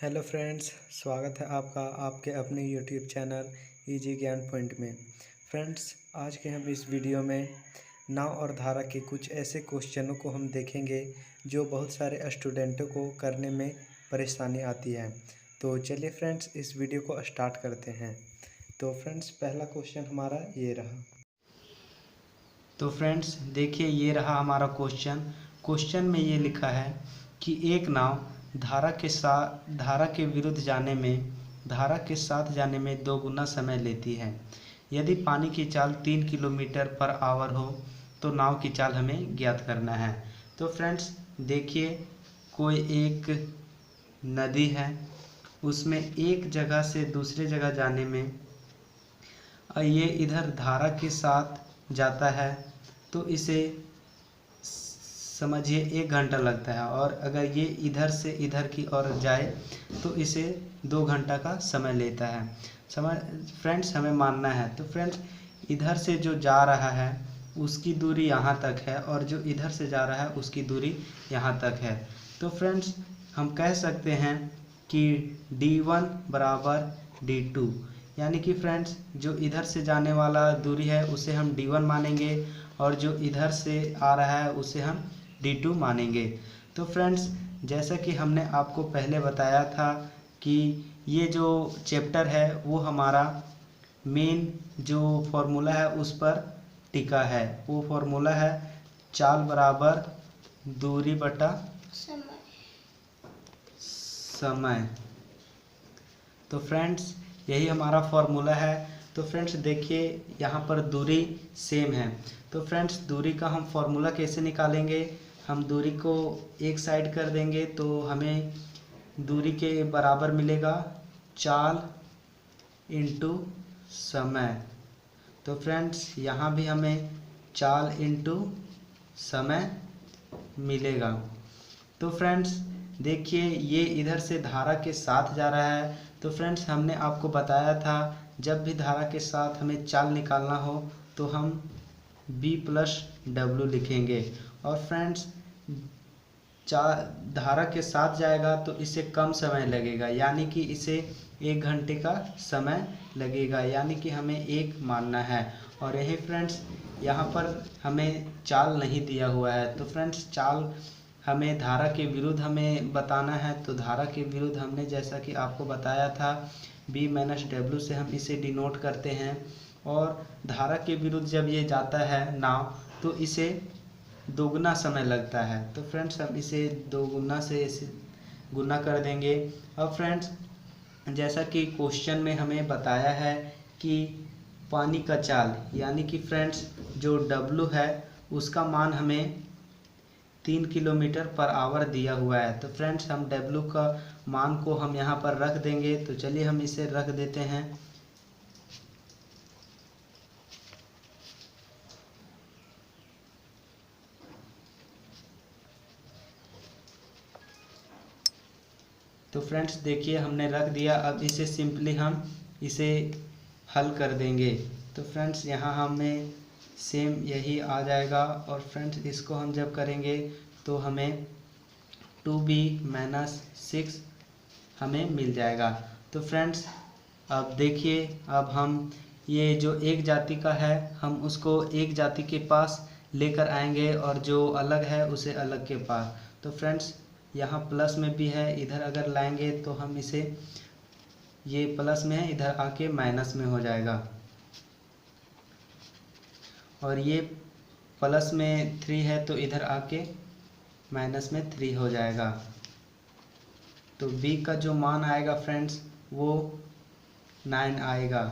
Hello friends, स्वागत है आपका आपके अपने यूट्यूब चैनल इजी ज्ञान पॉइंट में। फ्रेंड्स, आज के हम इस वीडियो में नाव और धारा के कुछ ऐसे क्वेश्चनों को हम देखेंगे जो बहुत सारे स्टूडेंटों को करने में परेशानी आती है। तो चलिए फ्रेंड्स, इस वीडियो को स्टार्ट करते हैं। तो फ्रेंड्स, पहला क्वेश्चन हमारा ये रहा। तो फ्रेंड्स देखिए, ये रहा हमारा क्वेश्चन में ये लिखा है कि एक नाव धारा के विरुद्ध जाने में धारा के साथ जाने में 2 गुना समय लेती है। यदि पानी की चाल 3 किलोमीटर पर आवर हो तो नाव की चाल हमें ज्ञात करना है। तो फ्रेंड्स देखिए, कोई एक नदी है, उसमें एक जगह से दूसरे जगह जाने में ये इधर धारा के साथ जाता है तो इसे समझिए 1 घंटा लगता है, और अगर ये इधर से इधर की ओर जाए तो इसे 2 घंटा का समय लेता है। फ्रेंड्स हमें मानना है। तो फ्रेंड्स इधर से जो जा रहा है उसकी दूरी यहाँ तक है और जो इधर से जा रहा है उसकी दूरी यहाँ तक है। तो फ्रेंड्स हम कह सकते हैं कि D1 बराबर D2, यानी कि फ्रेंड्स जो इधर से जाने वाला दूरी है उसे हम D1 मानेंगे और जो इधर से आ रहा है उसे हम D2 मानेंगे। तो फ्रेंड्स जैसा कि हमने आपको पहले बताया था कि ये जो चैप्टर है वो हमारा मेन जो फॉर्मूला है उस पर टिका है। वो फॉर्मूला है चाल बराबर दूरी बटा समय। तो फ्रेंड्स यही हमारा फॉर्मूला है। तो फ्रेंड्स देखिए, यहाँ पर दूरी सेम है। तो फ्रेंड्स दूरी का हम फॉर्मूला कैसे निकालेंगे? हम दूरी को एक साइड कर देंगे तो हमें दूरी के बराबर मिलेगा चाल इंटू समय। तो फ्रेंड्स यहाँ भी हमें चाल इंटू समय मिलेगा। तो फ्रेंड्स देखिए, ये इधर से धारा के साथ जा रहा है। तो फ्रेंड्स हमने आपको बताया था जब भी धारा के साथ हमें चाल निकालना हो तो हम B + W लिखेंगे। और फ्रेंड्स धारा के साथ जाएगा तो इसे कम समय लगेगा, यानी कि इसे 1 घंटे का समय लगेगा, यानी कि हमें 1 मानना है। और यही फ्रेंड्स यहाँ पर हमें चाल नहीं दिया हुआ है। तो फ्रेंड्स चाल हमें धारा के विरुद्ध हमें बताना है। तो धारा के विरुद्ध हमने जैसा कि आपको बताया था B - W से हम इसे डिनोट करते हैं। और धारा के विरुद्ध जब ये जाता है नाव तो इसे 2 गुना समय लगता है। तो फ्रेंड्स हम इसे 2 गुना से गुना कर देंगे। अब फ्रेंड्स जैसा कि क्वेश्चन में हमें बताया है कि पानी का चाल, यानी कि फ्रेंड्स जो W है उसका मान हमें 3 किलोमीटर पर आवर दिया हुआ है। तो फ्रेंड्स हम W का मान को हम यहाँ पर रख देंगे। तो चलिए हम इसे रख देते हैं। तो फ्रेंड्स देखिए हमने रख दिया। अब इसे सिंपली हम इसे हल कर देंगे। तो फ्रेंड्स यहाँ हमें सेम यही आ जाएगा। और फ्रेंड्स इसको हम जब करेंगे तो हमें 2B - 6 हमें मिल जाएगा। तो फ्रेंड्स अब देखिए, अब हम ये जो एक जाति का है हम उसको एक जाति के पास लेकर आएंगे और जो अलग है उसे अलग के पास। तो फ्रेंड्स यहाँ प्लस में भी है, इधर अगर लाएंगे तो हम इसे ये प्लस में है, इधर आके माइनस में हो जाएगा। और ये प्लस में 3 है तो इधर आके माइनस में 3 हो जाएगा। तो B का जो मान आएगा फ्रेंड्स वो 9 आएगा।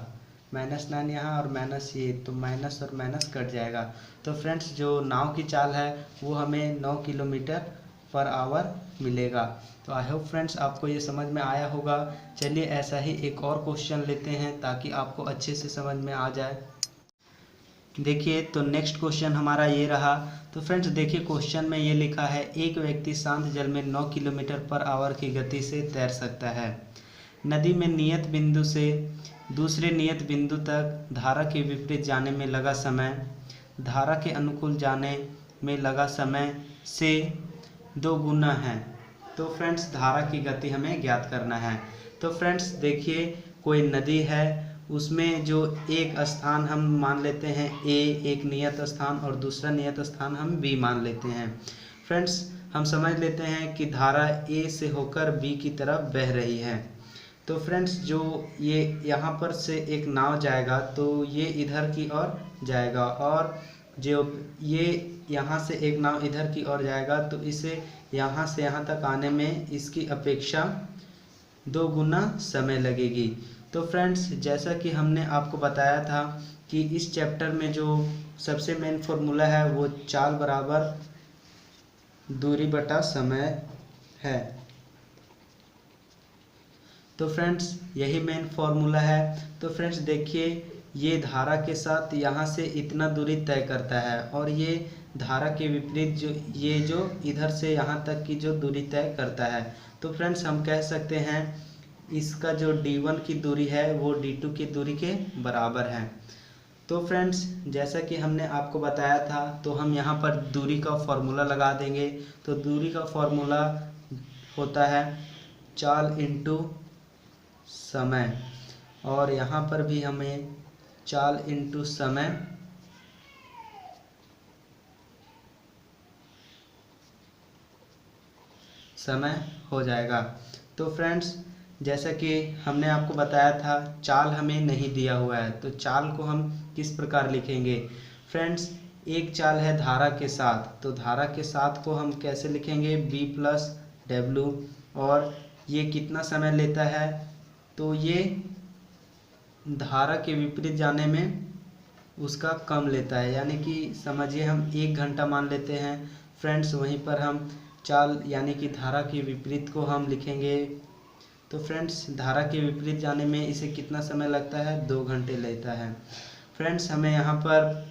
-9 यहाँ और माइनस ये, तो माइनस और माइनस कट जाएगा। तो फ्रेंड्स जो नाव की चाल है वो हमें 9 किलोमीटर पर आवर मिलेगा। तो आई होप फ्रेंड्स आपको ये समझ में आया होगा। चलिए ऐसा ही एक और क्वेश्चन लेते हैं ताकि आपको अच्छे से समझ में आ जाए। देखिए, तो नेक्स्ट क्वेश्चन हमारा ये रहा। तो फ्रेंड्स देखिए, क्वेश्चन में ये लिखा है एक व्यक्ति शांत जल में 9 किलोमीटर पर आवर की गति से तैर सकता है। नदी में नियत बिंदु से दूसरे नियत बिंदु तक धारा के विपरीत जाने में लगा समय धारा के अनुकूल जाने में लगा समय से 2 गुना है। तो फ्रेंड्स धारा की गति हमें ज्ञात करना है। तो फ्रेंड्स देखिए, कोई नदी है, उसमें जो एक स्थान हम मान लेते हैं ए, एक नियत स्थान, और दूसरा नियत स्थान हम बी मान लेते हैं। फ्रेंड्स हम समझ लेते हैं कि धारा ए से होकर बी की तरफ बह रही है। तो फ्रेंड्स जो ये यहाँ पर से एक नाव जाएगा तो ये इधर की ओर जाएगा, और जो ये यहाँ से एक नाव इधर की ओर जाएगा तो इसे यहाँ से यहाँ तक आने में इसकी अपेक्षा 2 गुना समय लगेगी। तो फ्रेंड्स जैसा कि हमने आपको बताया था कि इस चैप्टर में जो सबसे मेन फॉर्मूला है वो चाल बराबर दूरी बटा समय है। तो फ्रेंड्स यही मेन फॉर्मूला है। तो फ्रेंड्स देखिए, ये धारा के साथ यहाँ से इतना दूरी तय करता है, और ये धारा के विपरीत जो ये जो इधर से यहाँ तक की जो दूरी तय करता है। तो फ्रेंड्स हम कह सकते हैं इसका जो D1 की दूरी है वो D2 की दूरी के बराबर है। तो फ्रेंड्स जैसा कि हमने आपको बताया था, तो हम यहाँ पर दूरी का फॉर्मूला लगा देंगे। तो दूरी का फॉर्मूला होता है चाल इंटू समय, और यहाँ पर भी हमें चाल इंटू समय हो जाएगा। तो फ्रेंड्स जैसा कि हमने आपको बताया था, चाल हमें नहीं दिया हुआ है, तो चाल को हम किस प्रकार लिखेंगे। फ्रेंड्स एक चाल है धारा के साथ, तो धारा के साथ को हम कैसे लिखेंगे, b प्लस डब्ल्यू, और ये कितना समय लेता है, तो ये धारा के विपरीत जाने में उसका कम लेता है, यानी कि समझिए हम 1 घंटा मान लेते हैं। फ्रेंड्स वहीं पर हम चाल यानी कि धारा के विपरीत को हम लिखेंगे। तो फ्रेंड्स धारा के विपरीत जाने में इसे कितना समय लगता है, 2 घंटे लेता है। फ्रेंड्स हमें यहाँ पर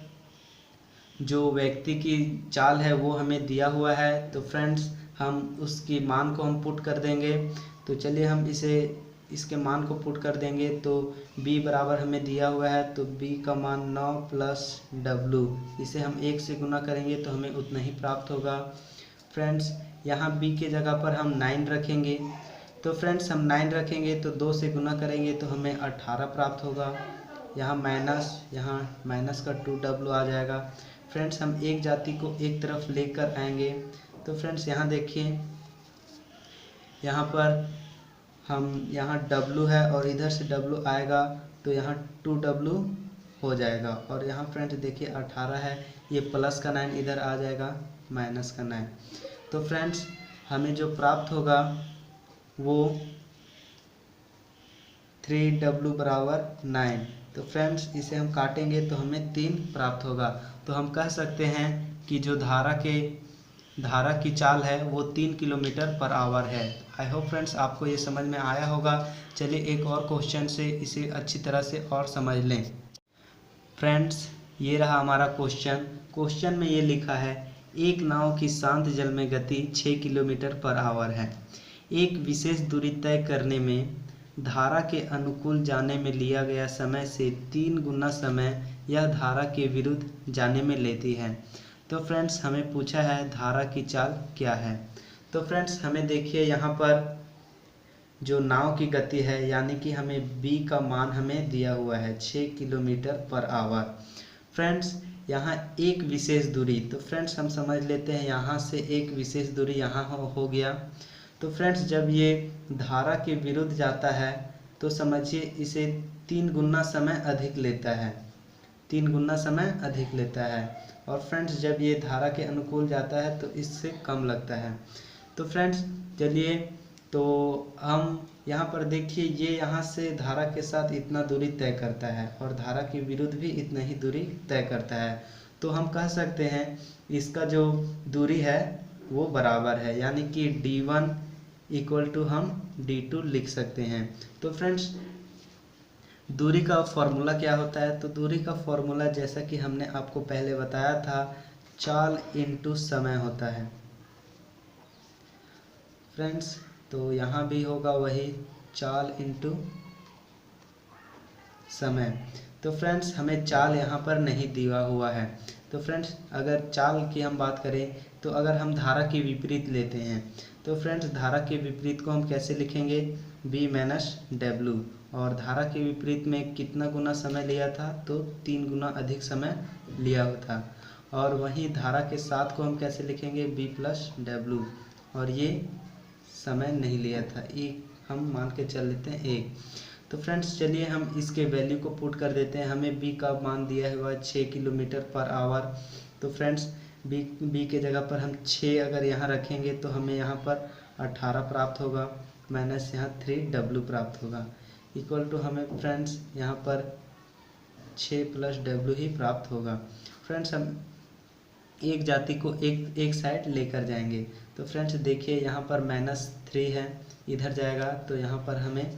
जो व्यक्ति की चाल है वो हमें दिया हुआ है, तो फ्रेंड्स हम उसकी मान को हम पुट कर देंगे। तो चलिए हम इसके मान को पुट कर देंगे। तो b बराबर हमें दिया हुआ है, तो b का मान 9 प्लस w, इसे हम 1 से गुना करेंगे तो हमें उतना ही प्राप्त होगा। फ्रेंड्स यहाँ b के जगह पर हम 9 रखेंगे। तो फ्रेंड्स हम 9 रखेंगे तो 2 से गुना करेंगे तो हमें 18 प्राप्त होगा। यहाँ माइनस का 2w आ जाएगा। फ्रेंड्स हम एक जाति को एक तरफ लेकर आएंगे। तो फ्रेंड्स यहाँ देखिए, यहाँ पर यहाँ w है और इधर से w आएगा तो यहाँ 2w हो जाएगा, और यहाँ फ्रेंड्स देखिए 18 है, ये प्लस का 9 इधर आ जाएगा माइनस का 9। तो फ्रेंड्स हमें जो प्राप्त होगा वो 3w बराबर 9। तो फ्रेंड्स इसे हम काटेंगे तो हमें 3 प्राप्त होगा। तो हम कह सकते हैं कि जो धारा की चाल है वो 3 किलोमीटर पर आवर है। आई होप फ्रेंड्स आपको ये समझ में आया होगा। चलिए एक और क्वेश्चन से इसे अच्छी तरह से और समझ लें। फ्रेंड्स ये रहा हमारा क्वेश्चन में ये लिखा है, एक नाव की शांत जल में गति 6 किलोमीटर पर आवर है। एक विशेष दूरी तय करने में धारा के अनुकूल जाने में लिया गया समय से 3 गुना समय यह धारा के विरुद्ध जाने में लेती है। तो फ्रेंड्स हमें पूछा है धारा की चाल क्या है। तो फ्रेंड्स हमें देखिए यहाँ पर जो नाव की गति है, यानी कि हमें b का मान हमें दिया हुआ है 6 किलोमीटर पर आवर। फ्रेंड्स यहाँ एक विशेष दूरी, तो फ्रेंड्स हम समझ लेते हैं यहाँ से एक विशेष दूरी यहाँ हो गया। तो फ्रेंड्स जब ये धारा के विरुद्ध जाता है तो समझिए इसे 3 गुना समय अधिक लेता है, 3 गुना समय अधिक लेता है। और फ्रेंड्स जब ये धारा के अनुकूल जाता है तो इससे कम लगता है। तो फ्रेंड्स चलिए, तो हम यहाँ पर देखिए ये यहाँ से धारा के साथ इतना दूरी तय करता है और धारा के विरुद्ध भी इतना ही दूरी तय करता है। तो हम कह सकते हैं इसका जो दूरी है वो बराबर है, यानी कि D1 इक्वल टू हम D2 लिख सकते हैं। तो फ्रेंड्स दूरी का फॉर्मूला क्या होता है, तो दूरी का फॉर्मूला जैसा कि हमने आपको पहले बताया था, चाल इंटू समय होता है। फ्रेंड्स तो यहाँ भी होगा वही चाल इंटू समय। तो फ्रेंड्स हमें चाल यहाँ पर नहीं दिया हुआ है। तो फ्रेंड्स अगर चाल की हम बात करें, तो अगर हम धारा के विपरीत लेते हैं तो फ्रेंड्स धारा के विपरीत को हम कैसे लिखेंगे, बी माइनस डब्ल्यू। और धारा के विपरीत में कितना गुना समय लिया था, तो 3 गुना अधिक समय लिया था। और वहीं धारा के साथ को हम कैसे लिखेंगे, बी प्लस डब्ल्यू, और ये समय नहीं लिया था, एक हम मान के चल लेते हैं 1। तो फ्रेंड्स चलिए हम इसके वैल्यू को पुट कर देते हैं। हमें बी का मान दिया हुआ है 6 किलोमीटर पर आवर। तो फ्रेंड्स बी के जगह पर हम 6 अगर यहाँ रखेंगे तो हमें यहाँ पर 18 प्राप्त होगा, माइनस यहाँ 3W प्राप्त होगा, इक्वल टू हमें फ्रेंड्स यहाँ पर 6 प्लस W ही प्राप्त होगा। फ्रेंड्स हम एक जाति को एक साइड लेकर जाएंगे। तो फ्रेंड्स देखिए यहाँ पर -3 है, इधर जाएगा तो यहाँ पर हमें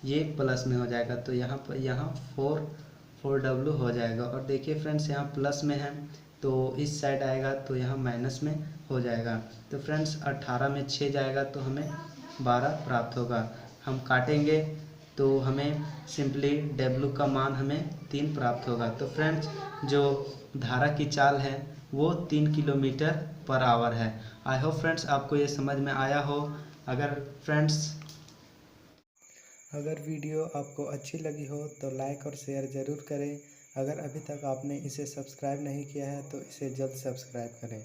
ये प्लस में हो जाएगा, तो यहाँ पर 4W हो जाएगा। और देखिए फ्रेंड्स यहाँ प्लस में है तो इस साइड आएगा तो यहाँ माइनस में हो जाएगा। तो फ्रेंड्स 18 में 6 जाएगा तो हमें 12 प्राप्त होगा। हम काटेंगे तो हमें सिंपली W का मान हमें 3 प्राप्त होगा। तो फ्रेंड्स जो धारा की चाल है वो 3 किलोमीटर पर आवर है। आई होप फ्रेंड्स आपको ये समझ में आया हो। अगर वीडियो आपको अच्छी लगी हो तो लाइक और शेयर ज़रूर करें। अगर अभी तक आपने इसे सब्सक्राइब नहीं किया है तो इसे जल्द सब्सक्राइब करें।